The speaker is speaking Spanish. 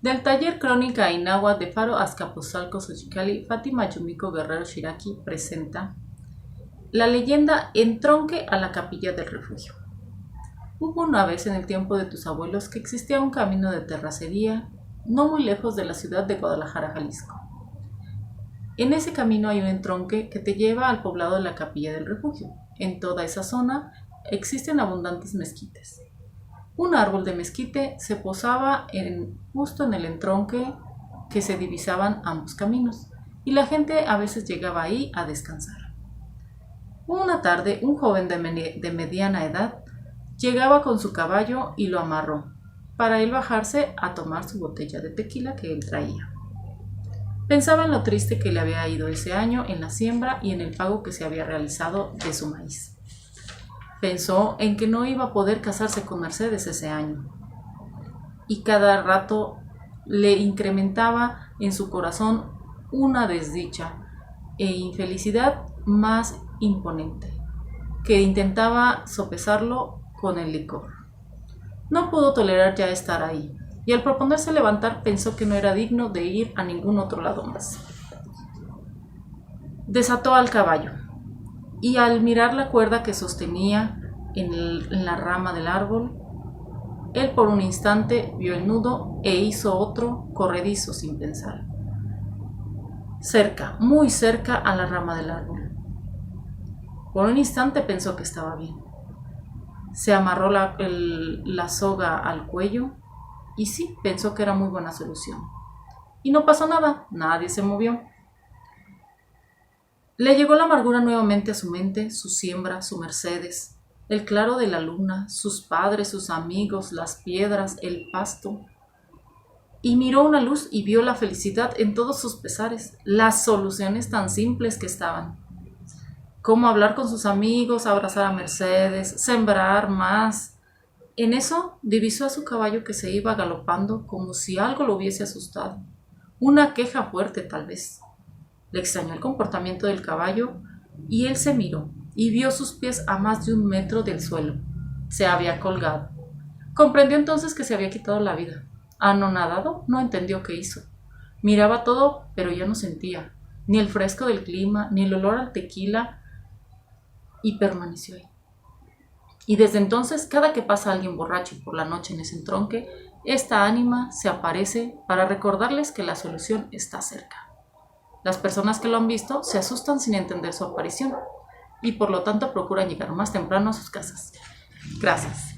Del taller Crónica Inahuatl de Faro Azcapotzalco Xochicalli, Fátima Yumiko Guerrero Shiraki presenta la leyenda Entronque a la Capilla del Refugio. Hubo una vez en el tiempo de tus abuelos que existía un camino de terracería no muy lejos de la ciudad de Guadalajara, Jalisco. En ese camino hay un entronque que te lleva al poblado de la Capilla del Refugio. En toda esa zona existen abundantes mezquites. Un árbol de mezquite se posaba justo en el entronque que se divisaban ambos caminos, y la gente a veces llegaba ahí a descansar. Una tarde, un joven de mediana edad llegaba con su caballo y lo amarró, para él bajarse a tomar su botella de tequila que él traía. Pensaba en lo triste que le había ido ese año en la siembra y en el pago que se había realizado de su maíz. Pensó en que no iba a poder casarse con Mercedes ese año, y cada rato le incrementaba en su corazón una desdicha e infelicidad más imponente, que intentaba sopesarlo con el licor. No pudo tolerar ya estar ahí, y al proponerse levantar pensó que no era digno de ir a ningún otro lado más. Desató al caballo, y al mirar la cuerda que sostenía en la rama del árbol, él por un instante vio el nudo e hizo otro corredizo sin pensar, cerca, muy cerca a la rama del árbol. Por un instante pensó que estaba bien. Se amarró la soga al cuello y sí, pensó que era muy buena solución. Y no pasó nada, nadie se movió. Le llegó la amargura nuevamente a su mente, su siembra, su Mercedes, el claro de la luna, sus padres, sus amigos, las piedras, el pasto. Y miró una luz y vio la felicidad en todos sus pesares, las soluciones tan simples que estaban. Cómo hablar con sus amigos, abrazar a Mercedes, sembrar más. En eso divisó a su caballo que se iba galopando como si algo lo hubiese asustado. Una queja fuerte tal vez. Le extrañó el comportamiento del caballo y él se miró y vio sus pies a más de 1 metro del suelo. Se había colgado. Comprendió entonces que se había quitado la vida. Anonadado, no entendió qué hizo. Miraba todo, pero ya no sentía ni el fresco del clima, ni el olor al tequila, y permaneció ahí. Y desde entonces, cada que pasa alguien borracho por la noche en ese entronque, esta ánima se aparece para recordarles que la solución está cerca. Las personas que lo han visto se asustan sin entender su aparición y por lo tanto procuran llegar más temprano a sus casas. Gracias.